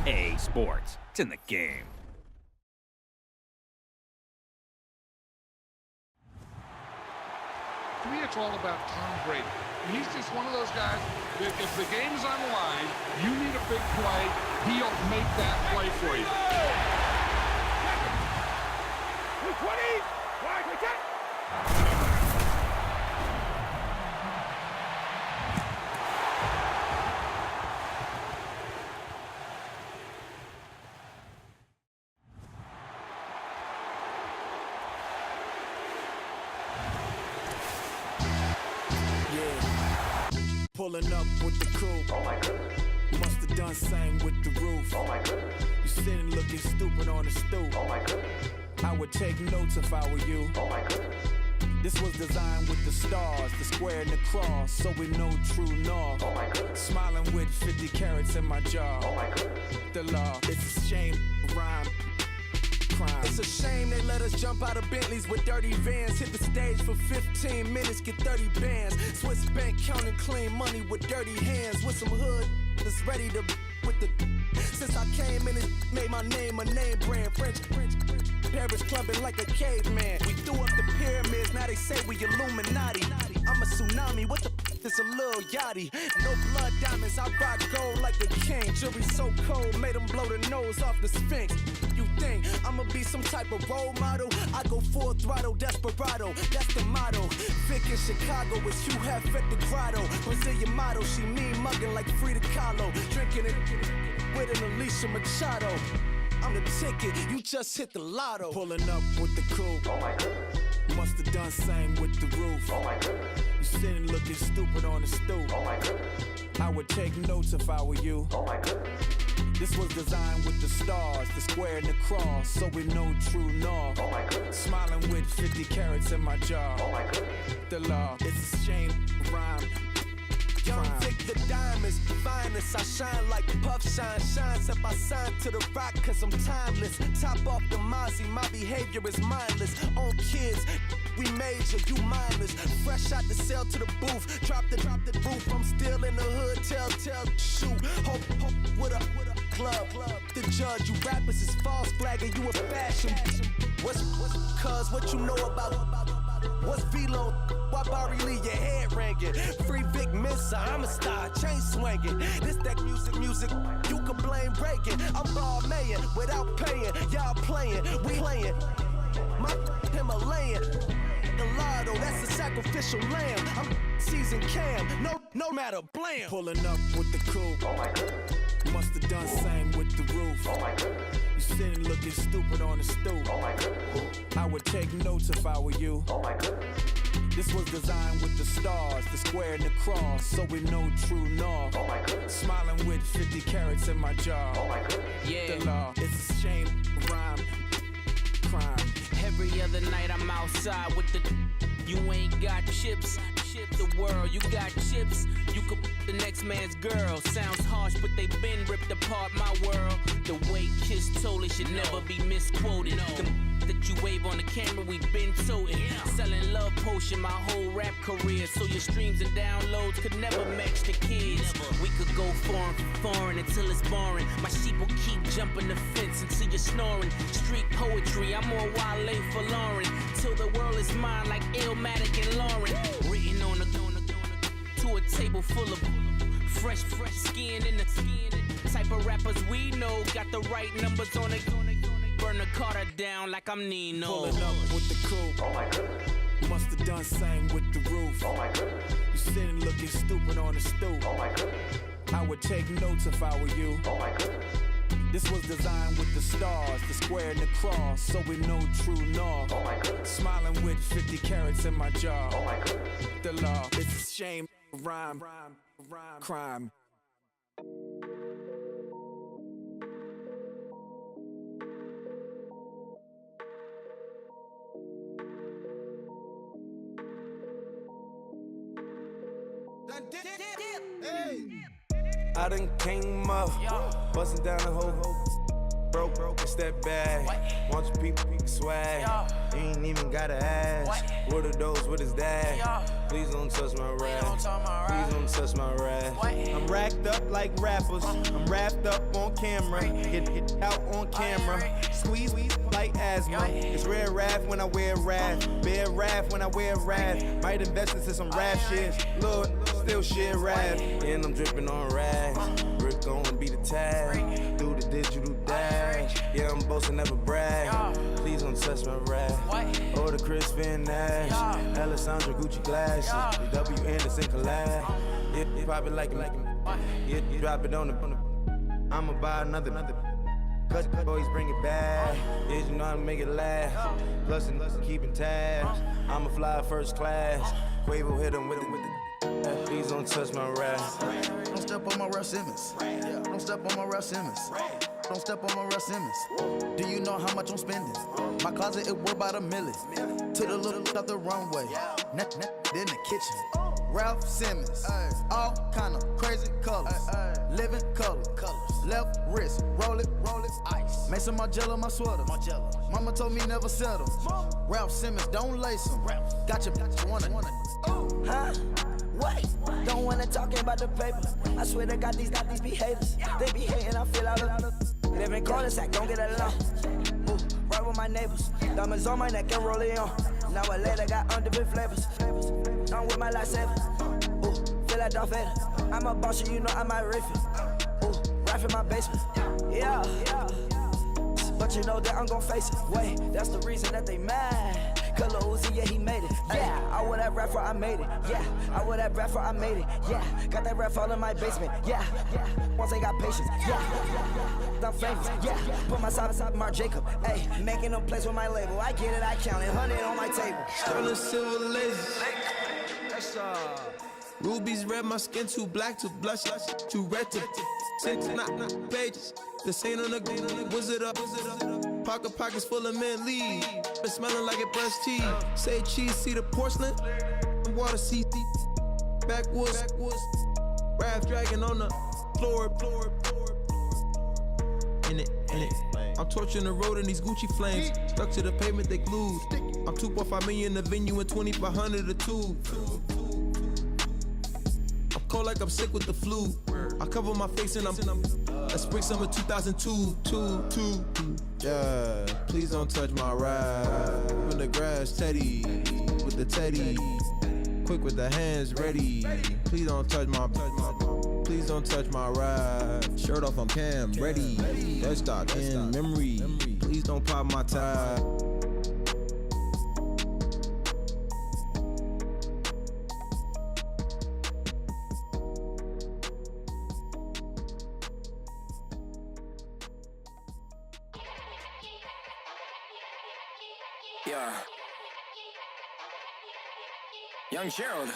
EA Sports. It's in the game. To me, it's all about Tom Brady. He's just one of those guys that if the game is on the line, you need a big play, he'll make that play for you. 20, wide, attack. Pulling up with the coupe. Oh my goodness. Must have done same with the roof. Oh my goodness. You sitting looking stupid on the stoop. Oh my goodness. I would take notes if I were you. Oh my goodness. This was designed with the stars, the square and the cross, so we know true north. Oh my goodness. Smiling with 50 carats in my jaw. Oh my goodness. The law, it's a shame, rhyme. Crime. It's a shame they let us jump out of Bentleys with dirty vans. Hit the stage for 15 minutes, get 30 bands. Swiss bank counting clean money with dirty hands. With some hood that's ready to with the. Since I came in, it made my name a name brand. French, Paris clubbing like a caveman. We threw up the pyramids, now they say we Illuminati. I'm a tsunami, what the is a little yachty. No blood diamonds, I rock gold like a king. Jury so cold, made them blow the nose off the Sphinx. You think I'ma be some type of role model? I go full throttle, desperado, that's the motto. Vic in Chicago, it's Hugh Hef at the grotto. Brazilian model, she mean mugging like Frida Kahlo. Drinking it with an Alicia Machado. I'm the ticket, you just hit the lotto. Pulling up with the coupe. Oh my goodness. Must have done same with the roof. Oh my goodness. You sitting looking stupid on the stoop. Oh my goodness. I would take notes if I were you. Oh my goodness. This was designed with the stars, the square and the cross, so we know true north. Oh my goodness. Smiling with 50 carats in my jaw. Oh my goodness. The law, it's a shame, rhyme. Young Vic, the diamonds, finest. I shine like puff shine. Shines if I sign to the rock, cause I'm timeless. Top off the Mozzie, my behavior is mindless. On kids, we major, you mindless. Fresh out the cell to the booth. Drop the roof, I'm still in the hood. Tell, shoot. Hope with a club. The judge, you rappers is false flagging, you a fashion. What's cuz, what you know about? What's Velo? Why Barry Lee, your head ringing? Free Vic Mensa, I'm a star, chain swinging. This that music, you can blame Reagan. I'm ball mayin' without paying, y'all playing, we playing. My Himalayan, the lotto, that's a sacrificial lamb. I'm season cam, no matter, blam. Pulling up with the coupe. Oh my goodness. Must have done same with the roof. Oh my goodness. You sitting looking stupid on the stoop. Oh my goodness. I would take notes if I were you. Oh my goodness. This was designed with the stars, the square and the cross, so we know true north. Oh my goodness. Smiling with 50 carats in my jaw. Oh my goodness. The law, it's a shame, rhyme, crime. Every other night I'm outside with the. You ain't got chips. The world, you got chips. You could the next man's girl. Sounds harsh, but they been ripped apart my world. The way Kiss told it should never be misquoted. The that you wave on the camera, we been toting. Selling love potion my whole rap career. So your streams and downloads could never match the kids. We could go foreign until it's boring. My sheep will keep jumping the fence until you're snoring. Street poetry, I'm more Wale for Lauren. Till the world is mine like Illmatic and Lauren. Written on a to a table full of fresh skin in the type of rappers we know. Got the right numbers on it. Burn the Carter down like I'm Nino. Pulling up with the coupe. Oh my goodness. Must have done same with the roof. Oh my goodness. You sitting looking stupid on the stoop. Oh my goodness. I would take notes if I were you. Oh my goodness. This was designed with the stars, the square and the cross, so we know true north. Oh my goodness. Smiling with 50 carats in my jaw. Oh my goodness. The law, it's a shame, rhyme, crime. I done came up, bustin' down the whole broke, step back. Want your people swag. You ain't even gotta ask. What are those with his dad? Please don't touch my rap. Please don't touch my rap. I'm racked up like rappers. I'm wrapped up on camera. Get out on camera. Squeeze like asthma. It's rare wrath when I wear wrath. Bear wrath when I wear wrath. Might invest into some rap shit. Lord, still shit wrath. And I'm dripping on rags. Rick gon' be the tag. Do the digital dash. Yeah, I'm boasting, never brag. Please don't touch my rap. Or the Chris Van Nash. Alessandra Gucci glasses. The W Anderson collab. Yeah, you pop it like it. Yeah, you drop it on the. I'ma buy another. Cut boys bring it back. Yeah, you know how to make it laugh. Plus and keeping tabs. I'ma fly first class. Quavo hit him with it. Please don't touch my rap. Don't step on my Russ Simmons. Don't step on my Russ Simmons. Don't step on my Russ Simmons. Do you know how much I'm spending? My closet, it worth about $1 million. To the little of the runway. In the kitchen. Ralph Simmons. All kind of crazy colors. Living colors. Left wrist. Roll it. Ice. Mason Margiela, my sweater. Mama told me never settle. Ralph Simmons, don't lace him. Got your wanna. Huh? What? Don't wanna talk about the paper. I swear to God, these behaviors. They be hating, I feel out of living cul-de-sac, don't get along. Ooh, right with my neighbors. Diamonds on my neck and roll it on. Now I later got undefeated flavors. I'm with my lifesaver. Ooh, feel like Darth Vader. I'm a boss, you know I might riff it. Ooh, right in my basement. Yeah. But you know that I'm gon' face it. Wait, that's the reason that they mad. Color Uzi, yeah, he made it. Yeah, I wear that rap for I made it. Yeah, I wear that rap for I made it. Yeah, got that rap all in my basement. Yeah, once I got patience. Yeah, I'm famous. Yeah, put my side beside Mark Jacob. Hey, making no place with my label. I get it, I count it. 100 on my table. Sterling silver lasers. Rubies red, my skin too black to blush, too red to six, not pages. This ain't on the wizard up. Pockets full of mint leaves. Been smelling like it brushed teeth. Say cheese, see the porcelain. Water, see backwoods. Wrath dragging on the floor. In it. I'm torching the road in these Gucci flames. Stuck to the pavement, they glued. I'm 2.5 million in the venue and 2,500 a tube. I'm cold like I'm sick with the flu. I cover my face and I'm spring summer 2002. Yeah, please don't touch my ride. In the grass, Teddy, with the Teddy. Quick with the hands ready. Please don't touch my ride. Shirt off, I'm Cam, ready. Dead stock in memory. Please don't pop my tie. Yeah. Young Gerald.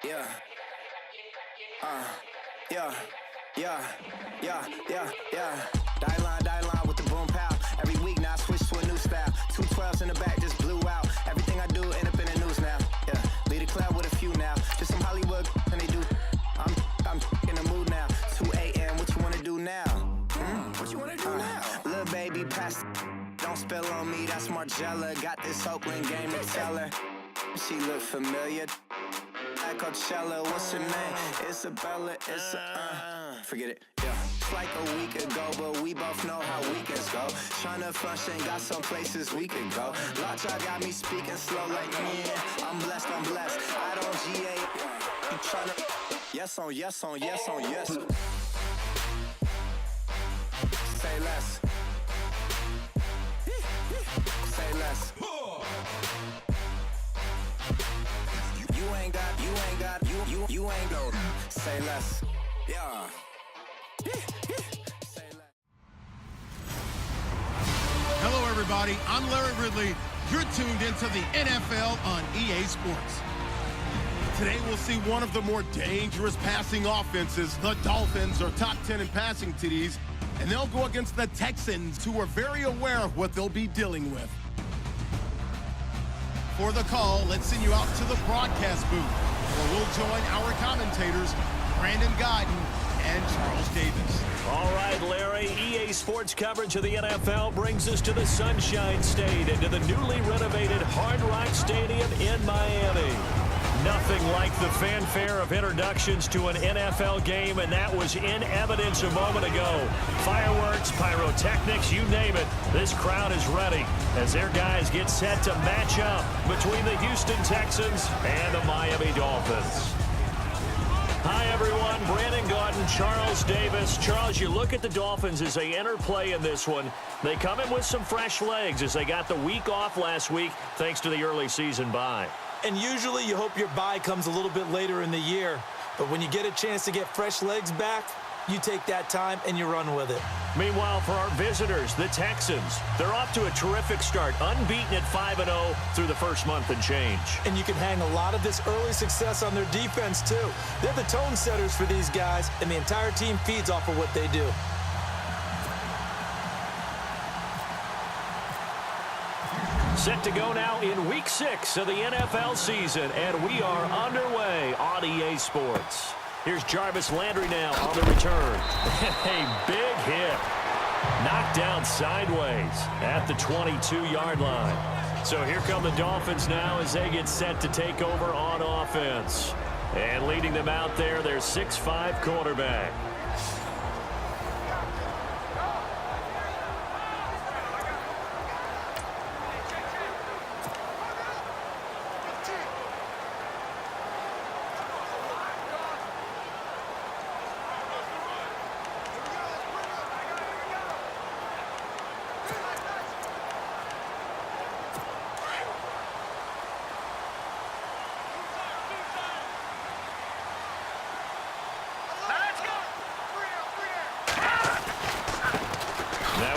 Yeah. Die line with the boom pow. Every week now I switch to a new style. 212s in the back just blew out. Everything I do end up in the news now. Yeah. Lead a cloud with a few now. Just some Hollywood and they do. I'm in the mood now. 2 a.m. What you wanna do now? What you wanna do now? Little baby pass. Don't spill on me, that's Margiela. Got this Oakland game to tell her. She look familiar. At Coachella, what's her name? Isabella, forget it, yeah. It's like a week ago, but we both know how weekends go. Tryna function, got some places we could go. Lot y'all got me speaking slow like, yeah. I'm blessed. I don't GA. You tryna, yes on yes. Say less. Say less. You ain't got, say less. Yeah. Say less. Hello, everybody. I'm Larry Ridley. You're tuned into the NFL on EA Sports. Today, we'll see one of the more dangerous passing offenses. The Dolphins are top 10 in passing TDs, and they'll go against the Texans, who are very aware of what they'll be dealing with. For the call, let's send you out to the broadcast booth, where we'll join our commentators, Brandon Guyton and Charles Davis. All right, Larry, EA Sports coverage of the NFL brings us to the Sunshine State and to the newly renovated Hard Rock Stadium in Miami. Nothing like the fanfare of introductions to an NFL game, and that was in evidence a moment ago. Fireworks, pyrotechnics, you name it. This crowd is ready as their guys get set to match up between the Houston Texans and the Miami Dolphins. Hi, everyone. Brandon Gaudin, Charles Davis. Charles, you look at the Dolphins as they enter play in this one. They come in with some fresh legs as they got the week off last week thanks to the early season bye. And usually you hope your bye comes a little bit later in the year. But when you get a chance to get fresh legs back, you take that time and you run with it. Meanwhile, for our visitors, the Texans, they're off to a terrific start, unbeaten at 5-0 through the first month and change. And you can hang a lot of this early success on their defense, too. They're the tone setters for these guys, and the entire team feeds off of what they do. Set to go now in Week 6 of the NFL season, and we are underway on EA Sports. Here's Jarvis Landry now on the return. A big hit. Knocked down sideways at the 22-yard line. So here come the Dolphins now as they get set to take over on offense. And leading them out there, their 6'5" quarterback.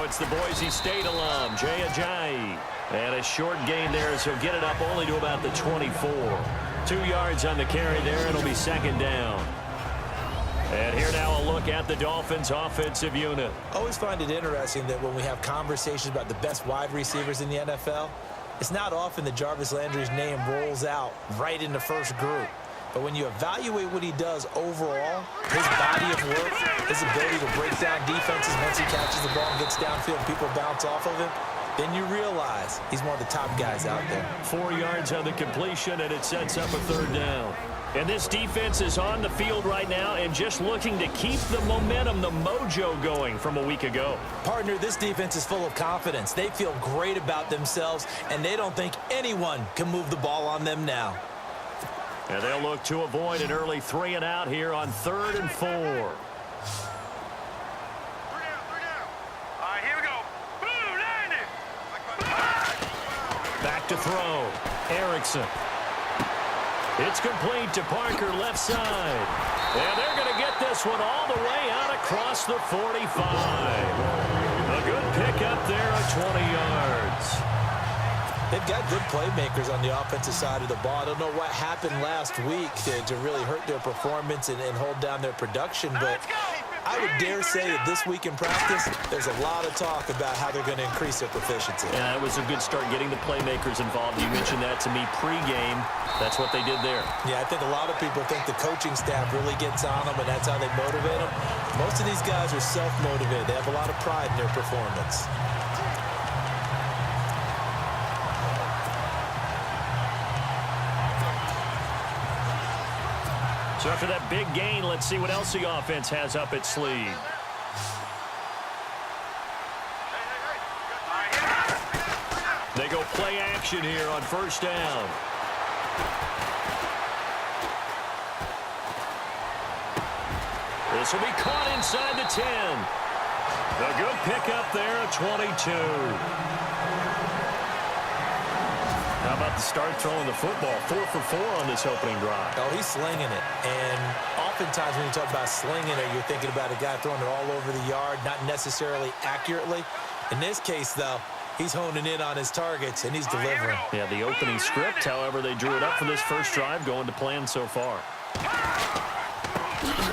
It's the Boise State alum, Jay Ajayi. And a short gain there as he'll get it up only to about the 24. 2 yards on the carry there, and it'll be second down. And here now a look at the Dolphins' offensive unit. I always find it interesting that when we have conversations about the best wide receivers in the NFL, it's not often that Jarvis Landry's name rolls out right in the first group. But when you evaluate what he does overall, his body of work, his ability to break down defenses once he catches the ball and gets downfield and people bounce off of him, then you realize he's one of the top guys out there. 4 yards on the completion, and it sets up a third down. And this defense is on the field right now and just looking to keep the momentum, the mojo going from a week ago. Partner, this defense is full of confidence. They feel great about themselves, and they don't think anyone can move the ball on them now. And they'll look to avoid an early 3-and-out here on 3rd and 4. All right, here we go. Boom, landed. Back to throw. Erickson. It's complete to Parker, left side. And they're going to get this one all the way out across the 45. A good pickup there at 20 yards. They've got good playmakers on the offensive side of the ball. I don't know what happened last week to really hurt their performance and hold down their production, but I would dare say that this week in practice, there's a lot of talk about how they're going to increase their proficiency. Yeah, it was a good start getting the playmakers involved. You mentioned that to me pregame. That's what they did there. Yeah, I think a lot of people think the coaching staff really gets on them, and that's how they motivate them. Most of these guys are self-motivated. They have a lot of pride in their performance. So after that big gain, let's see what else the offense has up its sleeve. They go play action here on first down. This will be caught inside the 10. A good pickup there at 22. How about the start throwing the football? 4 for 4 on this opening drive. Oh, he's slinging it. And oftentimes when you talk about slinging it, you're thinking about a guy throwing it all over the yard, not necessarily accurately. In this case, though, he's honing in on his targets, and he's delivering. Yeah, the opening script, however, they drew it up for this first drive, going to plan so far.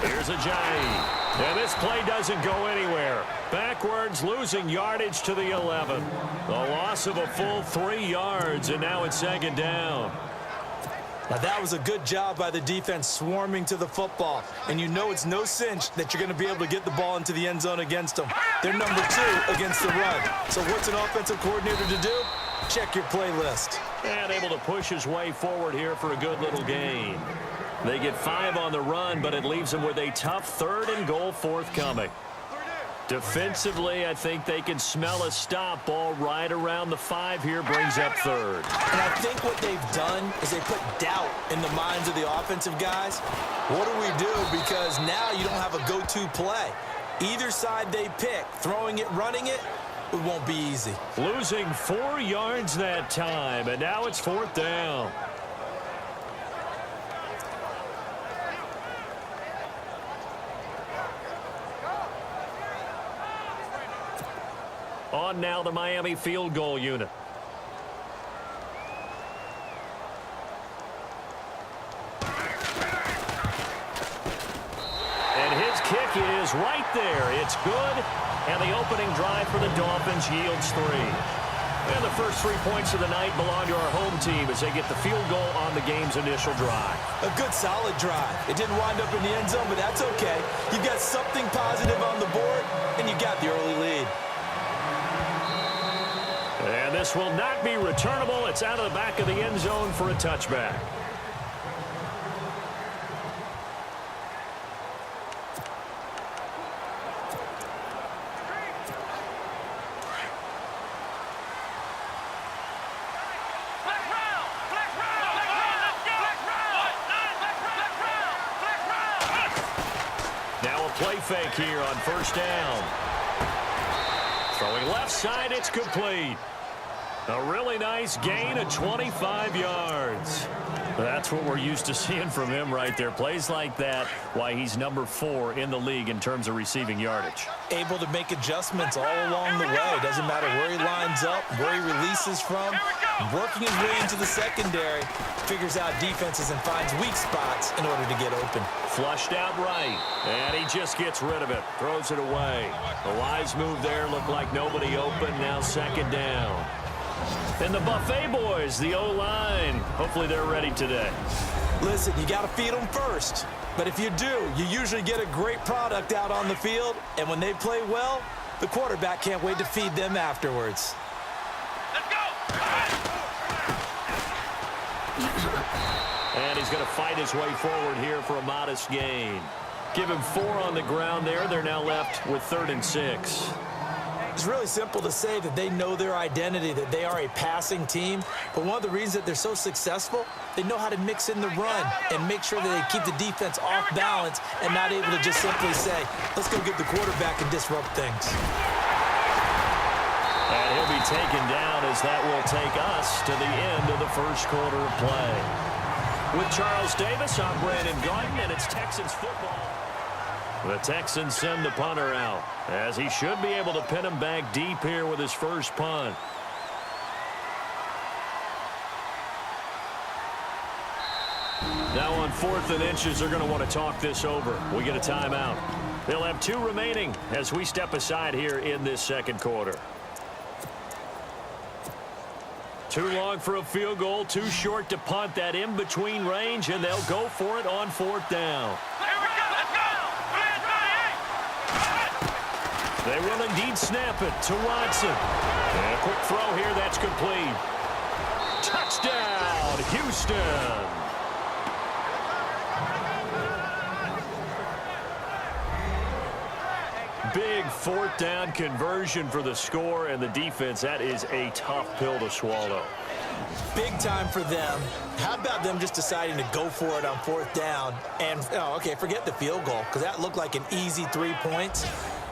Here's Ajayi. And this play doesn't go anywhere. Backwards, losing yardage to the 11. The loss of a full 3 yards, and now it's second down. Now, that was a good job by the defense swarming to the football. And you know it's no cinch that you're going to be able to get the ball into the end zone against them. They're number 2 against the run. So what's an offensive coordinator to do? Check your playlist. And able to push his way forward here for a good little gain. They get 5 on the run, but it leaves them with a tough 3rd and goal forthcoming. Defensively, I think they can smell a stop ball right around the 5 here, brings up 3rd. And I think what they've done is they put doubt in the minds of the offensive guys. What do we do? Because now you don't have a go-to play. Either side they pick, throwing it, running it, it won't be easy. Losing 4 yards that time, and now it's 4th down. On now the Miami field goal unit. And his kick is right there. It's good. And the opening drive for the Dolphins yields 3. And the first 3 points of the night belong to our home team as they get the field goal on the game's initial drive. A good, solid drive. It didn't wind up in the end zone, but that's okay. You've got something positive on the board, and you got the early lead. And this will not be returnable. It's out of the back of the end zone for a touchback. Now a play fake here on 1st down. Throwing left side, it's complete. A really nice gain of 25 yards. That's what we're used to seeing from him right there. Plays like that, why he's number 4 in the league in terms of receiving yardage. Able to make adjustments all along the way. Doesn't matter where he lines up, where he releases from. Working his way into the secondary. Figures out defenses and finds weak spots in order to get open. Flushed out right. And he just gets rid of it. Throws it away. A wise move there. Looked like nobody open. Now 2nd down. And the Buffet boys, the O-line. Hopefully they're ready today. Listen, you got to feed them first. But if you do, you usually get a great product out on the field. And when they play well, the quarterback can't wait to feed them afterwards. Let's go! And he's going to fight his way forward here for a modest gain. Give him 4 on the ground there. They're now left with 3rd and 6. It's really simple to say that they know their identity, that they are a passing team. But one of the reasons that they're so successful, they know how to mix in the run and make sure that they keep the defense off balance and not able to just simply say, let's go get the quarterback and disrupt things. And he'll be taken down as that will take us to the end of the first quarter of play. With Charles Davis, I'm Brandon Garden, and it's Texans football. The Texans send the punter out, as he should be able to pin him back deep here with his first punt. Now on 4th and inches, they're going to want to talk this over. We get a timeout. They'll have 2 remaining as we step aside here in this second quarter. Too long for a field goal, too short to punt. That in-between range, and they'll go for it on 4th down. They will indeed snap it to Watson. And a quick throw here, that's complete. Touchdown, Houston. Big 4th down conversion for the score, and the defense, that is a tough pill to swallow. Big time for them. How about them just deciding to go for it on 4th down? And, okay, forget the field goal, because that looked like an easy 3 points.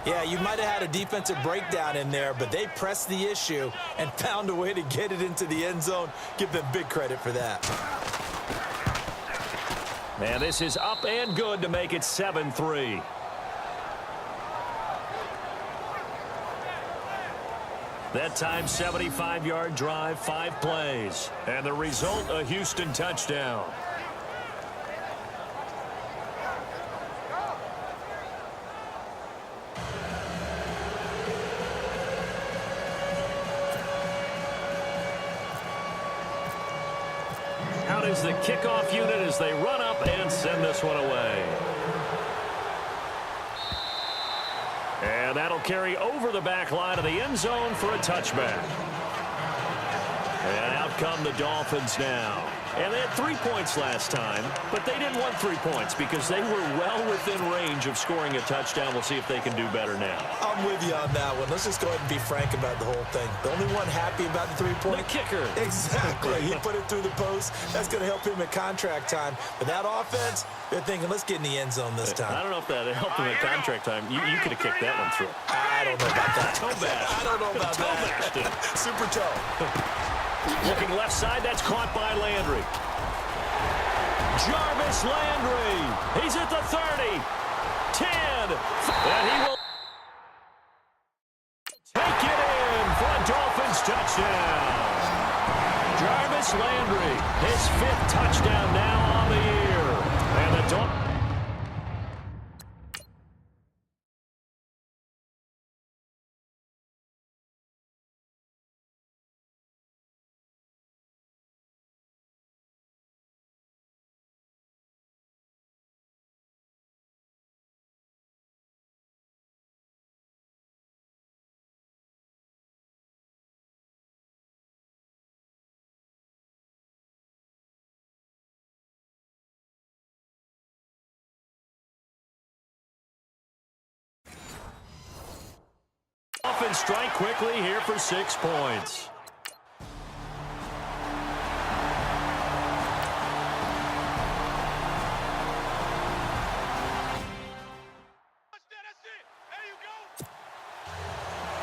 Yeah, you might have had a defensive breakdown in there, but they pressed the issue and found a way to get it into the end zone. Give them big credit for that. Man, this is up and good to make it 7-3. That time, 75-yard drive, 5 plays. And the result, a Houston touchdown. is the kickoff unit as they run up and send this one away. And that'll carry over the back line of the end zone for a touchback. And out come the Dolphins now. And they had 3 points last time, but they didn't want 3 points because they were well within range of scoring a touchdown. We'll see if they can do better now. I'm with you on that one. Let's just go ahead and be frank about the whole thing. The only one happy about the 3-point? The kicker. Exactly. He put it through the post. That's going to help him at contract time. But that offense, they're thinking, let's get in the end zone this time. I don't know if that helped him at contract time. You could have kicked that one through. I don't know about that. Toe bash. I don't know about that. Super toe. Looking left side, that's caught by Landry. Jarvis Landry. He's at the 30. 10. And he will take it in for a Dolphins touchdown. Jarvis Landry, his 5th touchdown now on the year. And the Dolphins. Dolphins strike quickly here for 6 points.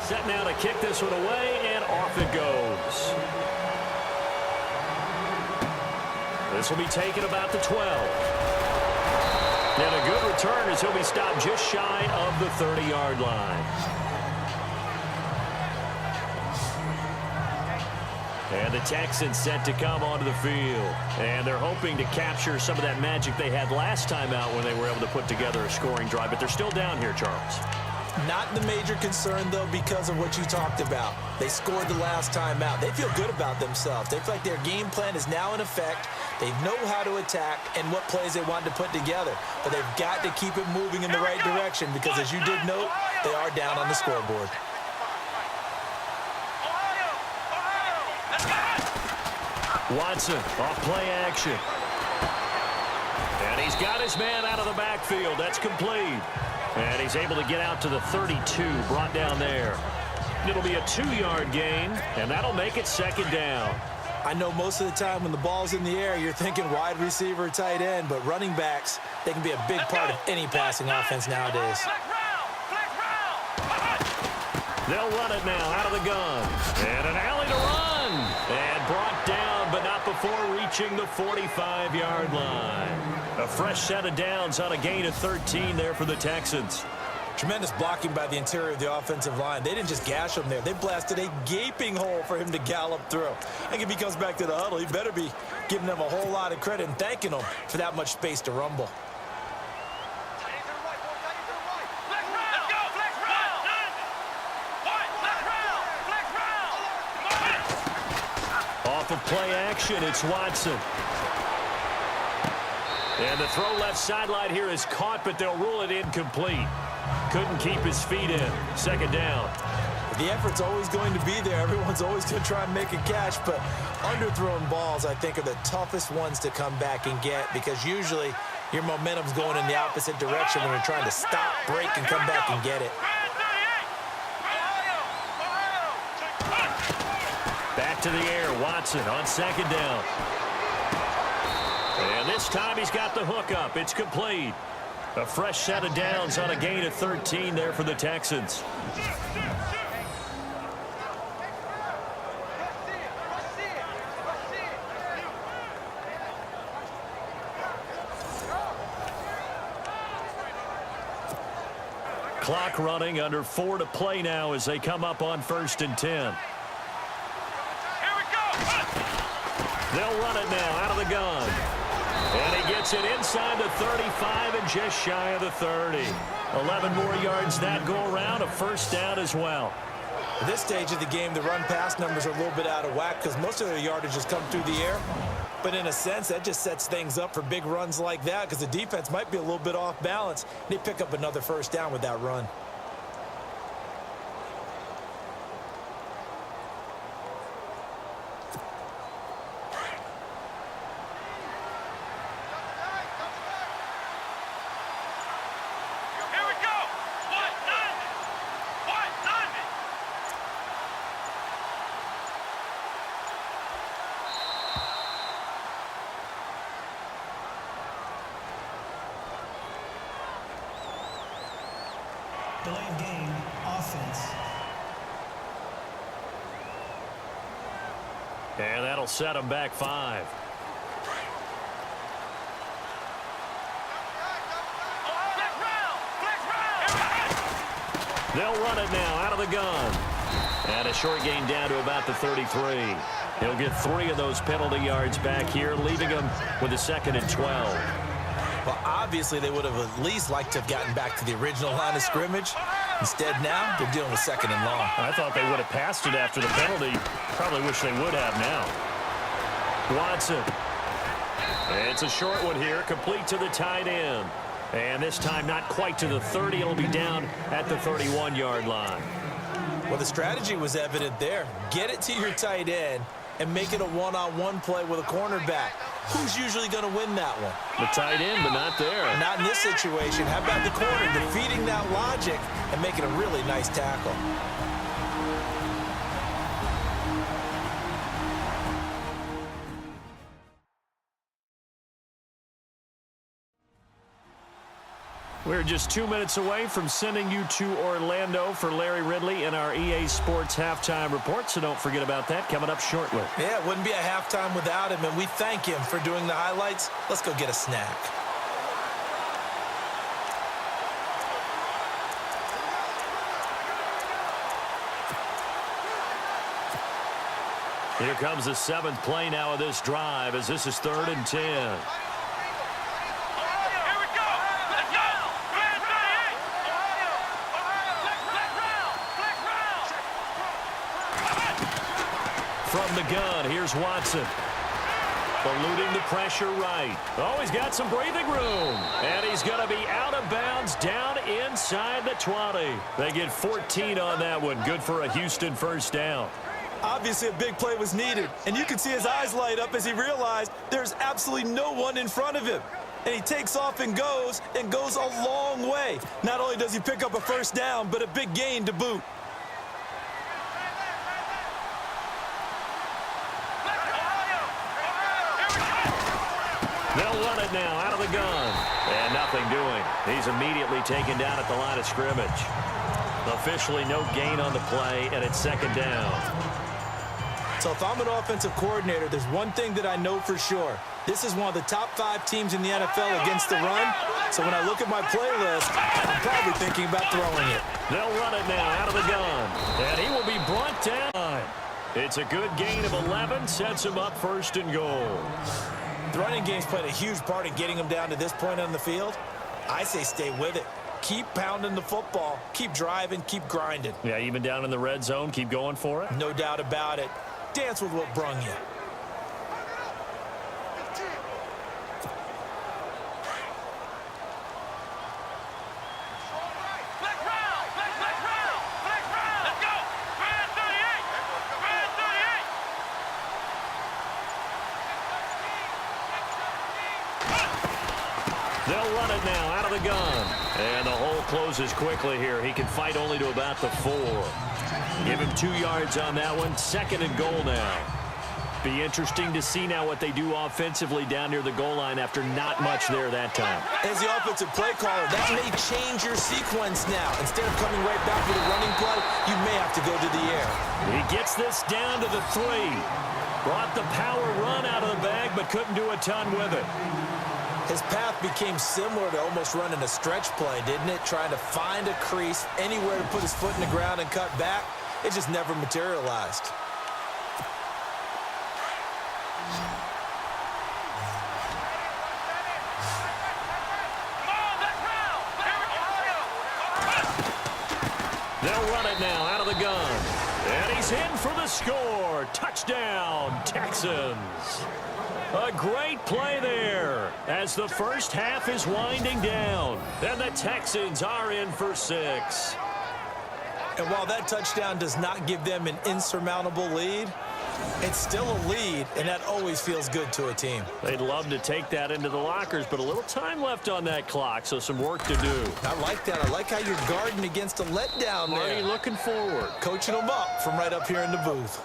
Set now to kick this one away, and off it goes. This will be taken about the 12. And a good return as he'll be stopped just shy of the 30-yard line. And the Texans set to come onto the field. And they're hoping to capture some of that magic they had last time out when they were able to put together a scoring drive. But they're still down here, Charles. Not the major concern, though, because of what you talked about. They scored the last time out. They feel good about themselves. They feel like their game plan is now in effect. They know how to attack and what plays they want to put together. But they've got to keep it moving in the right direction because, as you did note, they are down on the scoreboard. Watson off play action. And he's got his man out of the backfield. That's complete. And he's able to get out to the 32, brought down there. It'll be a 2-yard gain, and that'll make it 2nd down. I know most of the time when the ball's in the air, you're thinking wide receiver, tight end, but running backs, they can be a big part of any passing offense nowadays. They'll run it now out of the gun. And an alley to run. And brought down, but not before reaching the 45-yard line. A fresh set of downs on a gain of 13 there for the Texans. Tremendous blocking by the interior of the offensive line. They didn't just gash him there. They blasted a gaping hole for him to gallop through. I think if he comes back to the huddle, he better be giving them a whole lot of credit and thanking them for that much space to rumble. Off of play action, it's Watson. And the throw left sideline here is caught, but they'll rule it incomplete. Couldn't keep his feet in. 2nd down. The effort's always going to be there. Everyone's always going to try and make a catch, but underthrown balls, I think, are the toughest ones to come back and get because usually your momentum's going in the opposite direction when you're trying to stop, break, and come back and get it. Back to the air, Watson on 2nd down. And this time he's got the hook up. It's complete. A fresh set of downs on a gain of 13 there for the Texans. Clock running, under 4 to play now as they come up on 1st and 10. They'll run it now out of the gun. And he gets it inside the 35 and just shy of the 30. 11 more yards that go around, a 1st down as well. At this stage of the game, the run-pass numbers are a little bit out of whack because most of their yardage has come through the air. But in a sense, that just sets things up for big runs like that because the defense might be a little bit off balance. They pick up another first down with that run. Delayed game, offense. And that'll set them back 5. They'll run it now out of the gun. And a short gain down to about the 33. He'll get 3 of those penalty yards back here, leaving him with a 2nd and 12. Well, obviously, they would have at least liked to have gotten back to the original line of scrimmage. Instead, now, they're dealing with 2nd and long. I thought they would have passed it after the penalty. Probably wish they would have now. Watson. It's a short one here, complete to the tight end. And this time, not quite to the 30. It'll be down at the 31-yard line. Well, the strategy was evident there. Get it to your tight end and make it a one-on-one play with a cornerback. Who's usually going to win that one? The tight end, but not there. Not in this situation. How about the corner defeating that logic and making a really nice tackle? We're just 2 minutes away from sending you to Orlando for Larry Ridley in our EA Sports Halftime Report, so don't forget about that coming up shortly. Yeah, it wouldn't be a halftime without him, and we thank him for doing the highlights. Let's go get a snack. Here comes the 7th play now of this drive as this is 3rd and 10. From the gun, here's Watson. Eluding the pressure right. Oh, he's got some breathing room. And he's going to be out of bounds down inside the 20. They get 14 on that one. Good for a Houston first down. Obviously, a big play was needed. And you can see his eyes light up as he realized there's absolutely no one in front of him. And he takes off and goes a long way. Not only does he pick up a first down, but a big gain to boot. They'll run it now out of the gun. And nothing doing. He's immediately taken down at the line of scrimmage. Officially no gain on the play, and it's 2nd down. So if I'm an offensive coordinator, there's one thing that I know for sure. This is one of the top 5 teams in the NFL against the run. So when I look at my playlist, I'm probably thinking about throwing it. They'll run it now out of the gun. And he will be brought down. It's a good gain of 11. Sets him up 1st and goal. The running game's played a huge part in getting him down to this point on the field. I say stay with it. Keep pounding the football. Keep driving. Keep grinding. Yeah, even down in the red zone, keep going for it. No doubt about it. Dance with what brung you. They'll run it now out of the gun. And the hole closes quickly here. He can fight only to about the 4. Give him 2 yards on that one. 2nd and goal now. Be interesting to see now what they do offensively down near the goal line after not much there that time. As the offensive play caller, that may change your sequence now. Instead of coming right back with a running play, you may have to go to the air. He gets this down to the 3. Brought the power run out of the bag, but couldn't do a ton with it. His path became similar to almost running a stretch play, didn't it? Trying to find a crease, anywhere to put his foot in the ground and cut back. It just never materialized. They'll run it now out of the gun. And he's in for the score. Touchdown, Texans. A great play there as the first half is winding down. And the Texans are in for 6. And while that touchdown does not give them an insurmountable lead, it's still a lead, and that always feels good to a team. They'd love to take that into the lockers, but a little time left on that clock, so some work to do. I like that. I like how you're guarding against a letdown there. Already looking forward. Coaching them up from right up here in the booth.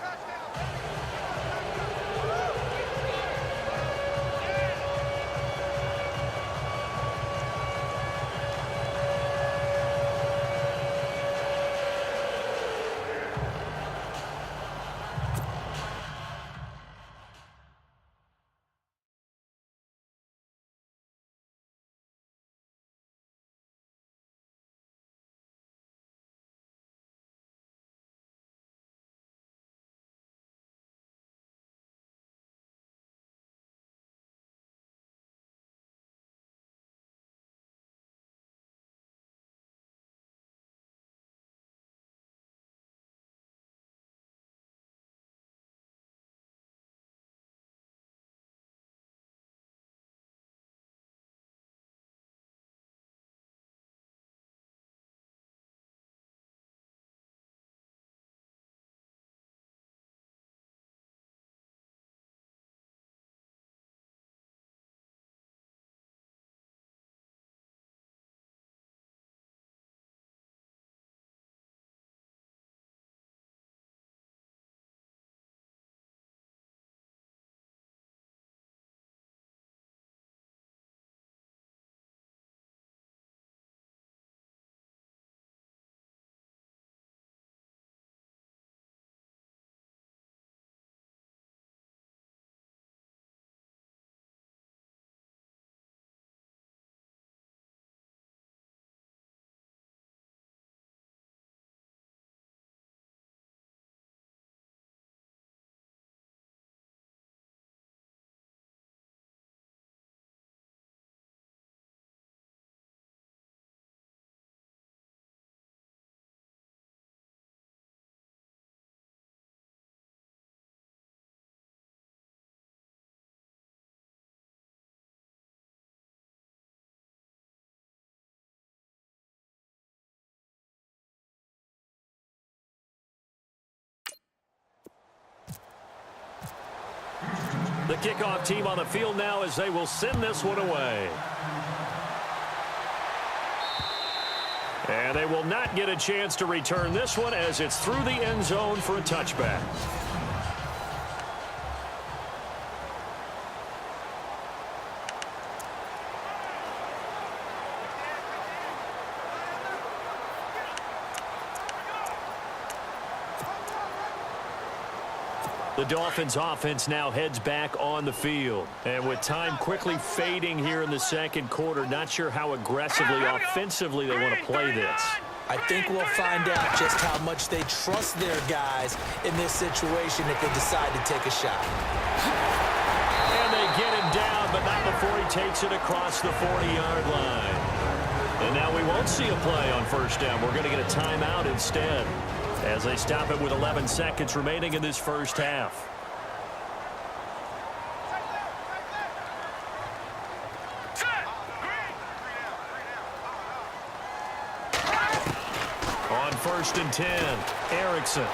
The kickoff team on the field now as they will send this one away. And they will not get a chance to return this one as it's through the end zone for a touchback. The Dolphins offense now heads back on the field. And with time quickly fading here in the second quarter, not sure how aggressively, offensively they want to play this. I think we'll find out just how much they trust their guys in this situation if they decide to take a shot. And they get him down, but not before he takes it across the 40-yard line. And now we won't see a play on first down. We're going to get a timeout instead, as they stop it with 11 seconds remaining in this first half. On 1st and 10, Erickson.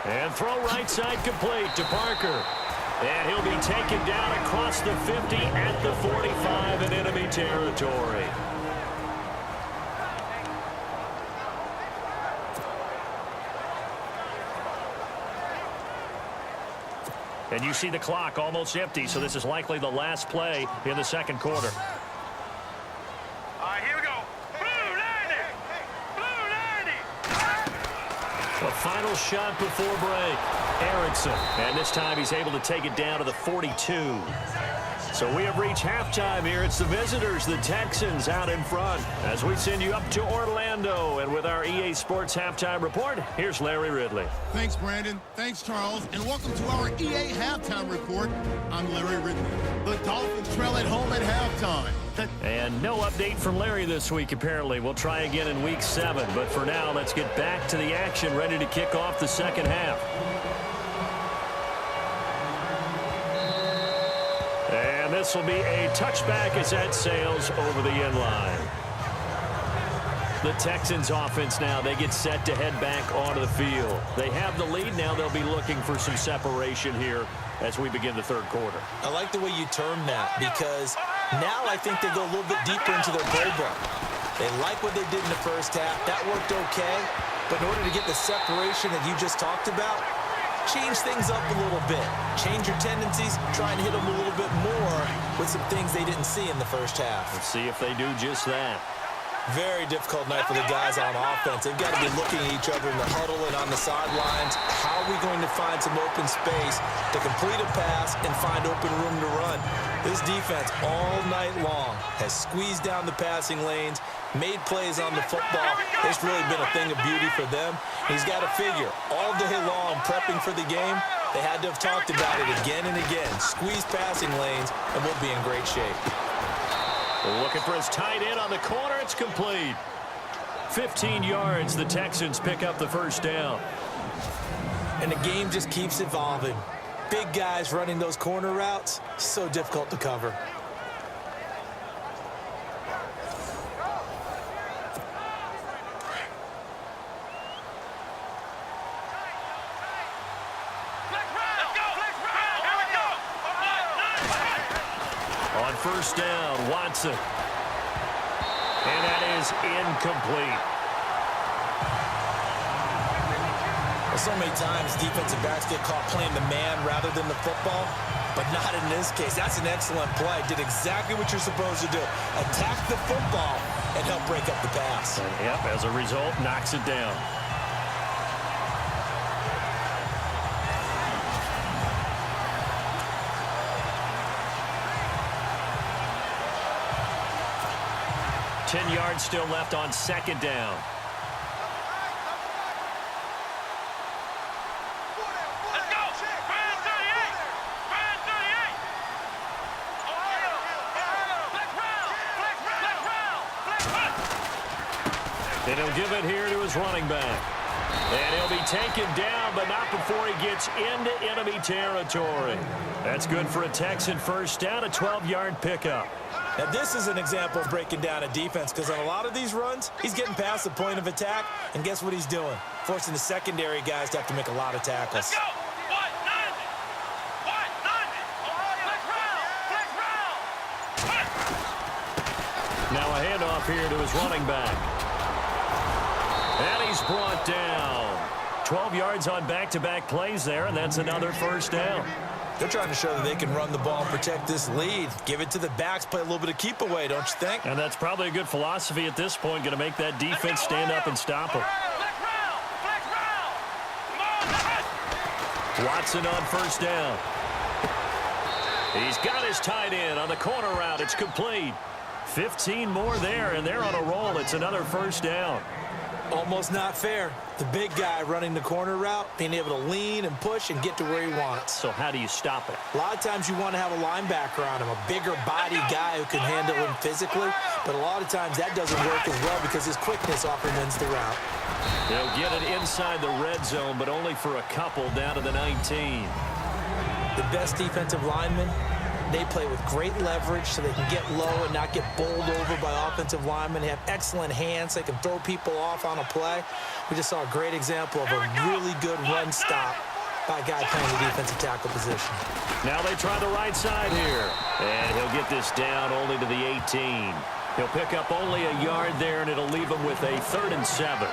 And throw right side complete to Parker. And he'll be taken down across the 50 at the 45 in enemy territory. And you see the clock almost empty, so this is likely the last play in the second quarter. All right, here we go. Blue 90! Blue 90! A final shot before break. Erickson. And this time he's able to take it down to the 42. So we have reached halftime here. It's the visitors, the Texans, out in front. As we send you up to Orlando, and with our EA Sports Halftime Report, here's Larry Ridley. Thanks, Brandon. Thanks, Charles. And welcome to our EA Halftime Report. I'm Larry Ridley. The Dolphins trail at home at halftime. And no update from Larry this week, apparently. We'll try again in Week 7. But for now, let's get back to the action, ready to kick off the second half. this will be a touchback as that sails over the end line. The Texans offense now, they get set to head back onto the field. They have the lead. Now they'll be looking for some separation here as we begin the third quarter. I like the way you termed that, because now I think they go a little bit deeper into their playbook. They like what they did in the first half. That worked okay. But in order to get the separation that you just talked about, change things up a little bit. Change your tendencies. Try and hit them a little bit more with some things they didn't see in the first half. Let's see if they do just that. Very difficult night for the guys on offense. They've got to be looking at each other in the huddle and on the sidelines. How are we going to find some open space to complete a pass and find open room to run? This defense all night long has squeezed down the passing lanes, made plays on the football. It's really been a thing of beauty for them. He's got to figure all day long prepping for the game. They had to have talked about it again and again. Squeeze passing lanes, and we'll be in great shape. Looking for his tight end on the corner. It's complete. 15 yards. The Texans pick up the first down. And the game just keeps evolving. Big guys running those corner routes, so difficult to cover. On first down, Watson. And that is incomplete. Well, so many times defensive backs get caught playing the man rather than the football, but not in this case. That's an excellent play. Did exactly what you're supposed to do. Attack the football and help break up the pass. And yep, as a result, knocks it down. Ten yards still left on second down. Let's go! Brand 38! Brand 38! Ohio! Flex round! Flex round! And he'll give it here to his running back. And he'll be taken down, but not before he gets into enemy territory. That's good for a Texan first down, a 12-yard pickup. Now, this is an example of breaking down a defense, because on a lot of these runs, he's getting past the point of attack, and guess what he's doing? Forcing the secondary guys to have to make a lot of tackles. Let's go! What? 90! What? 90! Flex round! Flex round! Now a handoff here to his running back. And he's brought down. 12 yards on back-to-back plays there, and that's another first down. They're trying to show that they can run the ball and protect this lead. Give it to the backs, play a little bit of keep away, don't you think? And that's probably a good philosophy at this point, going to make that defense stand up and stop them. Watson on first down. He's got his tight end on the corner route. It's complete. 15 more there, and they're on a roll. It's another first down. Almost not fair. The big guy running the corner route, being able to lean and push and get to where he wants. So how do you stop it? A lot of times you want to have a linebacker on him, a bigger body guy who can handle him physically, but a lot of times that doesn't work as well because his quickness often wins the route. They'll get it inside the red zone, but only for a couple down to the 19. The best defensive linemen, they play with great leverage so they can get low and not get bowled over by offensive linemen. They have excellent hands. They can throw people off on a play. We just saw a great example of a really good run stop by a guy playing the defensive tackle position. Now they try the right side here. And he'll get this down only to the 18. He'll pick up only a yard there, and it'll leave him with a 3rd and 7.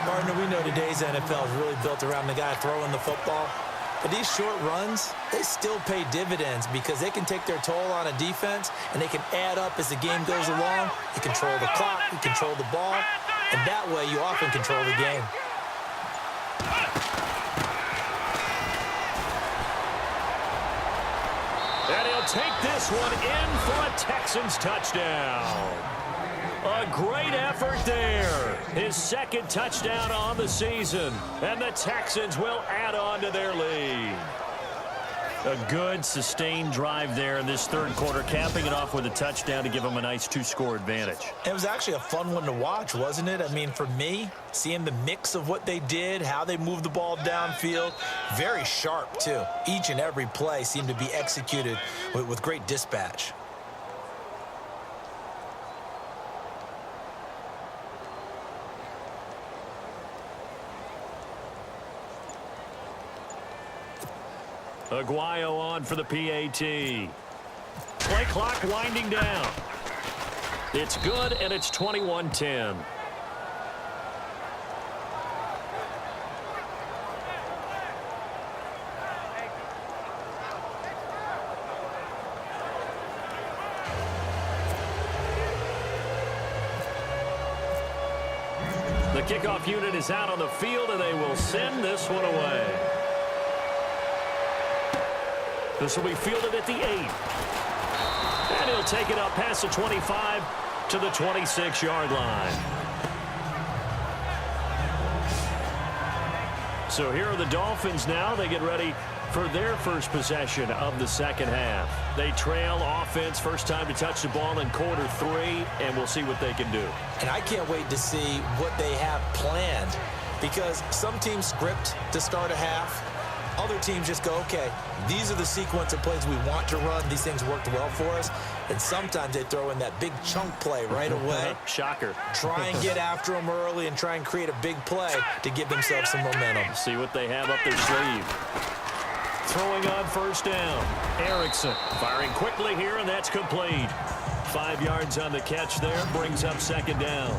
Partner, we know today's NFL is really built around the guy throwing the football. But these short runs, they still pay dividends because they can take their toll on a defense and they can add up as the game goes along. You control the clock, you control the ball, and that way you often control the game. And he'll take this one in for a Texans touchdown. A great effort there. His 2nd touchdown on the season. And the Texans will add on to their lead. A good, sustained drive there in this third quarter, capping it off with a touchdown to give them a nice 2-score advantage. It was actually a fun one to watch, wasn't it? I mean, for me, seeing the mix of what they did, how they moved the ball downfield, very sharp, too. Each and every play seemed to be executed with great dispatch. Aguayo on for the PAT. Play clock winding down. It's good, and it's 21-10. The kickoff unit is out on the field, and they will send this one away. This will be fielded at the 8. And he'll take it up past the 25 to the 26-yard line. So here are the Dolphins now. They get ready for their first possession of the second half. They trail offense, first time to touch the ball in quarter 3, and we'll see what they can do. And I can't wait to see what they have planned, because some teams script to start a half. Other teams just go, okay, these are the sequence of plays we want to run. These things worked well for us. And sometimes they throw in that big chunk play right away. Shocker. Try and get after them early and try and create a big play to give themselves some momentum. See what they have up their sleeve. Throwing on first down. Erickson firing quickly here, and that's complete. 5 yards on the catch there, brings up second down.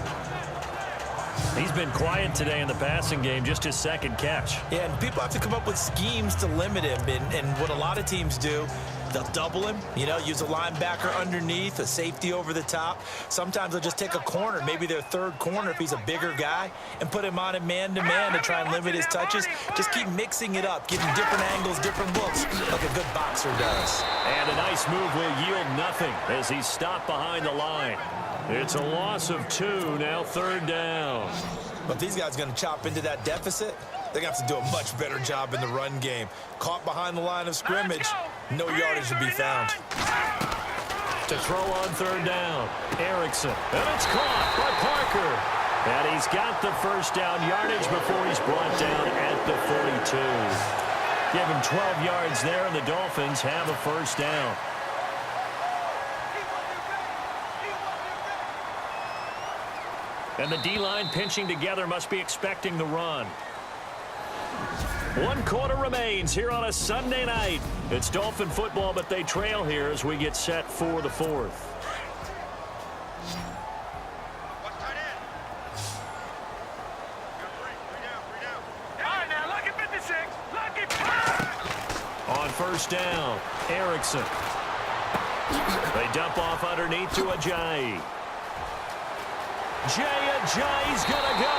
He's been quiet today in the passing game, just his second catch. Yeah, and people have to come up with schemes to limit him. And what a lot of teams do, they'll double him, use a linebacker underneath, a safety over the top. Sometimes they'll just take a corner, maybe their third corner if he's a bigger guy, and put him on a man-to-man to try and limit his touches. Just keep mixing it up, giving different angles, different looks, like a good boxer does. And a nice move will yield nothing as he's stopped behind the line. It's a loss of 2, now third down. But these guys are going to chop into that deficit. They're going to have to do a much better job in the run game. Caught behind the line of scrimmage, no yardage to be found. To throw on third down, Erickson. And it's caught by Parker. And he's got the first down yardage before he's brought down at the 42. Give him 12 yards there, and the Dolphins have a first down. And the D-line pinching together, must be expecting the run. 1 quarter remains here on a Sunday night. It's Dolphin football, but they trail here as we get set for the 4th. On first down, Erickson. They dump off underneath to Ajayi. Ajayi's gonna go,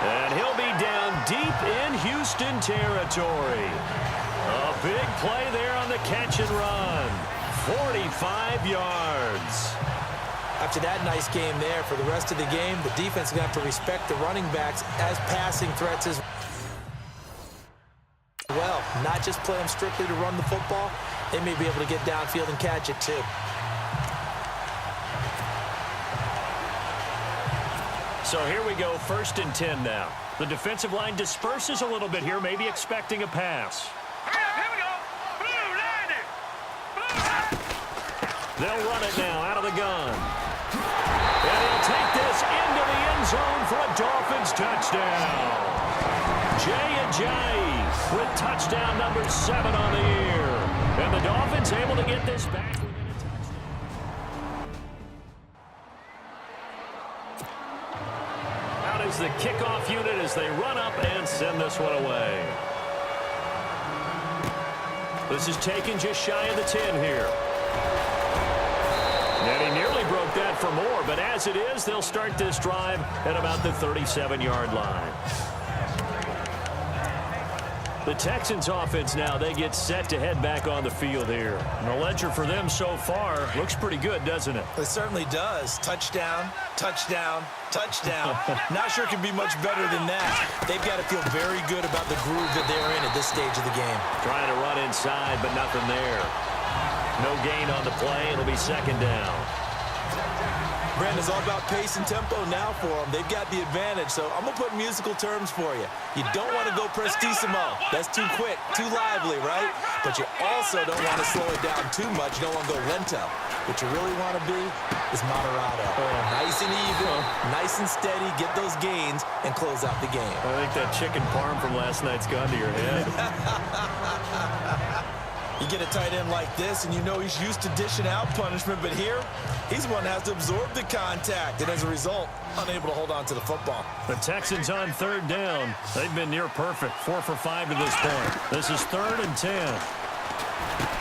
and he'll be down deep in Houston territory. A big play there on the catch and run. 45 yards. After that nice game there, for the rest of the game, the defense is going to have to respect the running backs as passing threats as well. Not just play them strictly to run the football. They may be able to get downfield and catch it too. So here we go, 1st and 10 now. The defensive line disperses a little bit here, maybe expecting a pass. Here we go. Blue landing. They'll run it now out of the gun. And he'll take this into the end zone for a Dolphins touchdown. Ajayi with touchdown number 7 on the year. And the Dolphins able to get this back. Is the kickoff unit as they run up and send this one away. This is taken just shy of the 10 here. And he nearly broke that for more, but as it is, they'll start this drive at about the 37-yard line. The Texans offense now, they get set to head back on the field here. And the ledger for them so far looks pretty good, doesn't it? It certainly does. Touchdown, touchdown, touchdown. Not sure it can be much better than that. They've got to feel very good about the groove that they're in at this stage of the game. Trying to run inside, but nothing there. No gain on the play. It'll be second down. Brandon, it's all about pace and tempo now for them. They've got the advantage, so I'm going to put musical terms for you. You don't want to go prestissimo. That's too quick, too lively, right? But you also don't want to slow it down too much. You don't want to go lento. What you really want to be is moderato. Nice and even, nice and steady, get those gains, and close out the game. I think that chicken parm from last night's gone to your head. You get a tight end like this, and you know he's used to dishing out punishment, but here, he's the one that has to absorb the contact, and as a result, unable to hold on to the football. The Texans on third down. They've been near perfect, 4 for 5 to this point. This is 3rd and 10.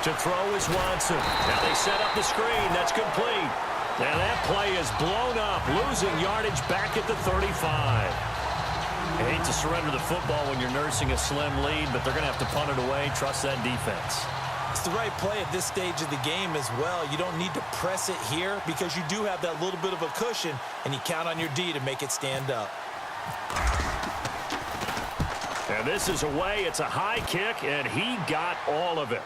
To throw is Watson. Now they set up the screen. That's complete. And that play is blown up, losing yardage back at the 35. I hate to surrender the football when you're nursing a slim lead, but they're going to have to punt it away. Trust that defense. It's the right play at this stage of the game as well. You don't need to press it here because you do have that little bit of a cushion, and you count on your D to make it stand up. And this is away. It's a high kick, and he got all of it.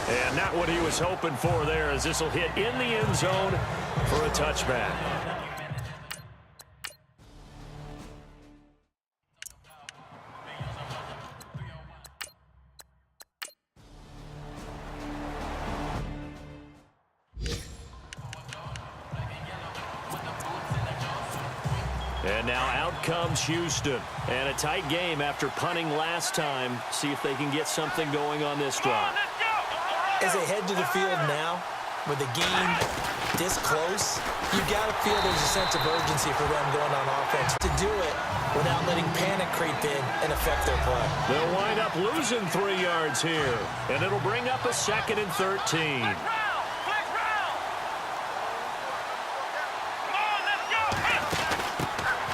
And not what he was hoping for there, as this will hit in the end zone for a touchback. And now out comes Houston. And a tight game after punting last time. See if they can get something going on this drive. As they head to the field now, with the game this close, you've got to feel there's a sense of urgency for them going on offense to do it without letting panic creep in and affect their play. They'll wind up losing 3 yards here. And it'll bring up a 2nd and 13.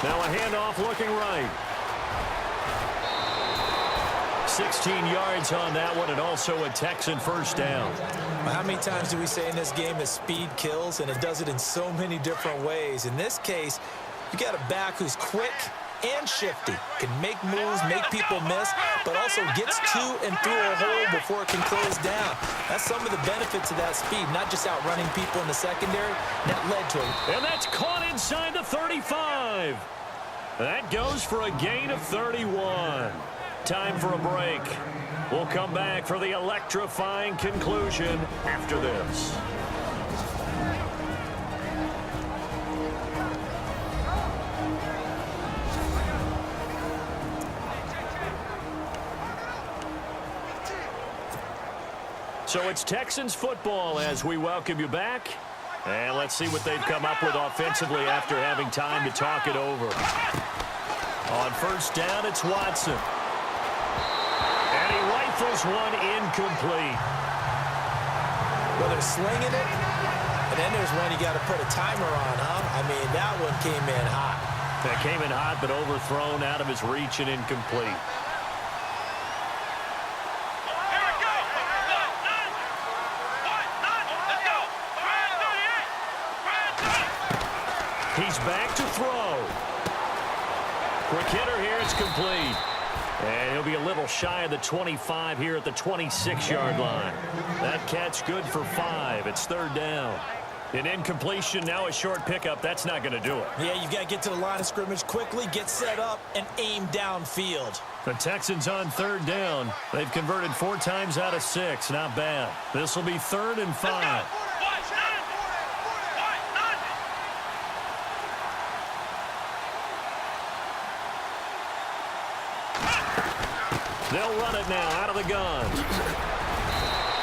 Now a handoff looking right. 16 yards on that one, and also a Texan first down. Well, how many times do we say in this game that speed kills, and it does it in so many different ways? In this case, you got a back who's quick and shifty, can make moves, make people miss, but also gets to and through a hole before it can close down. That's some of the benefits of that speed, not just outrunning people in the secondary. That led to it. And that's caught inside the 35. That goes for a gain of 31. Time for a break. We'll come back for the electrifying conclusion after this. So it's Texans football as we welcome you back. And let's see what they've come up with offensively after having time to talk it over. On first down, it's Watson. And he rifles one incomplete. Well, they're slinging it, and then there's one you got to put a timer on, huh? I mean, that one came in hot. That came in hot, but overthrown out of his reach and incomplete. He's back to throw. Quick hitter here, it's complete. And he'll be a little shy of the 25 here at the 26-yard line. That catch good for 5. It's 3rd down. An incompletion, now a short pickup. That's not going to do it. Yeah, you've got to get to the line of scrimmage quickly, get set up, and aim downfield. The Texans on 3rd down. They've converted 4 times out of 6. Not bad. This will be 3rd and 5. They'll run it now out of the gun.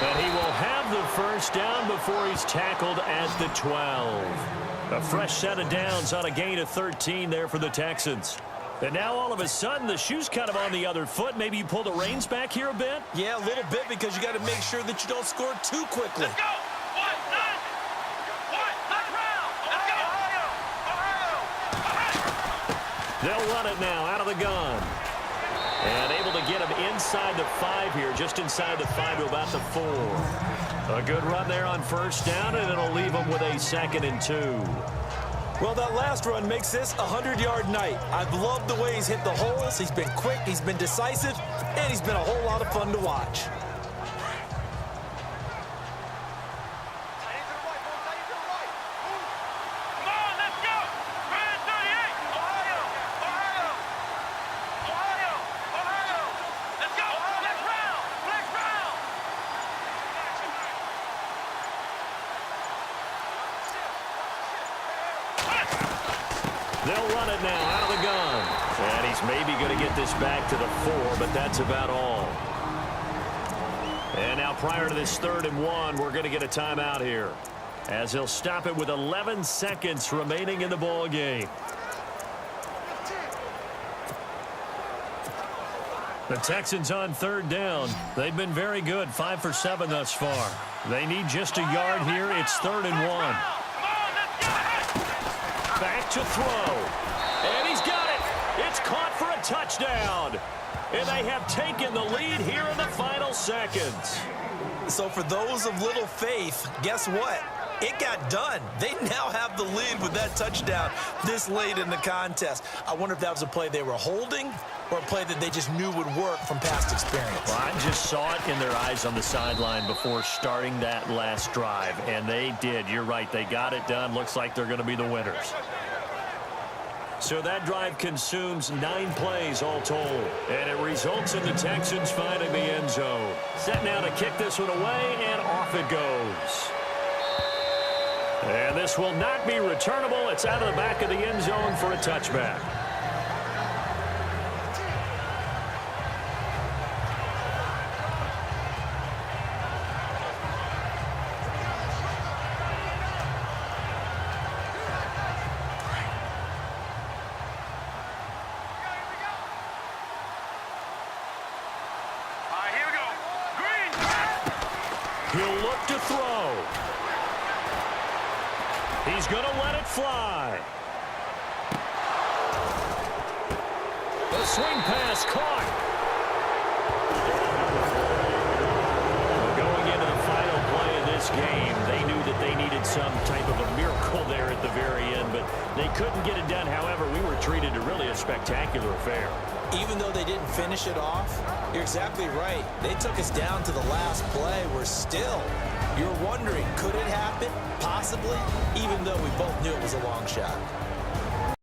And he will have the first down before he's tackled at the 12. A fresh set of downs on a gain of 13 there for the Texans. And now all of a sudden the shoe's kind of on the other foot. Maybe you pull the reins back here a bit? Yeah, a little bit, because you got to make sure that you don't score too quickly. Let's go! They'll run it now out of the gun. And able to get him inside the 5 here, just inside the 5 to about the 4. A good run there on first down, and it'll leave him with a 2nd and 2. Well, that last run makes this a 100-yard night. I've loved the way he's hit the holes. He's been quick, he's been decisive, and he's been a whole lot of fun to watch. They'll run it now out of the gun. And he's maybe going to get this back to the 4, but that's about all. And now prior to this 3rd and 1, we're going to get a timeout here, as he'll stop it with 11 seconds remaining in the ball game. The Texans on 3rd down. They've been very good, 5 for 7 thus far. They need just a yard here. It's 3rd and 1. Back to throw. And he's got it. It's caught for a touchdown. And they have taken the lead here in the final seconds. So for those of little faith, guess what? It got done. They now have the lead with that touchdown this late in the contest. I wonder if that was a play they were holding or a play that they just knew would work from past experience. Well, I just saw it in their eyes on the sideline before starting that last drive, and they did. You're right. They got it done. Looks like they're going to be the winners. So that drive consumes 9 plays all told, and it results in the Texans finding the end zone. Set now to kick this one away, and off it goes. And this will not be returnable. It's out of the back of the end zone for a touchback. He'll look to throw. He's going to let it fly. The swing pass caught. Going into the final play of this game, they knew that they needed some type of a miracle there at the very end, but they couldn't get it done. However, we were treated to really a spectacular affair. Even though they didn't finish it off, you're exactly right. They took us down to the last play. We're still, you're wondering, could it happen? Possibly, even though we both knew it was a long shot.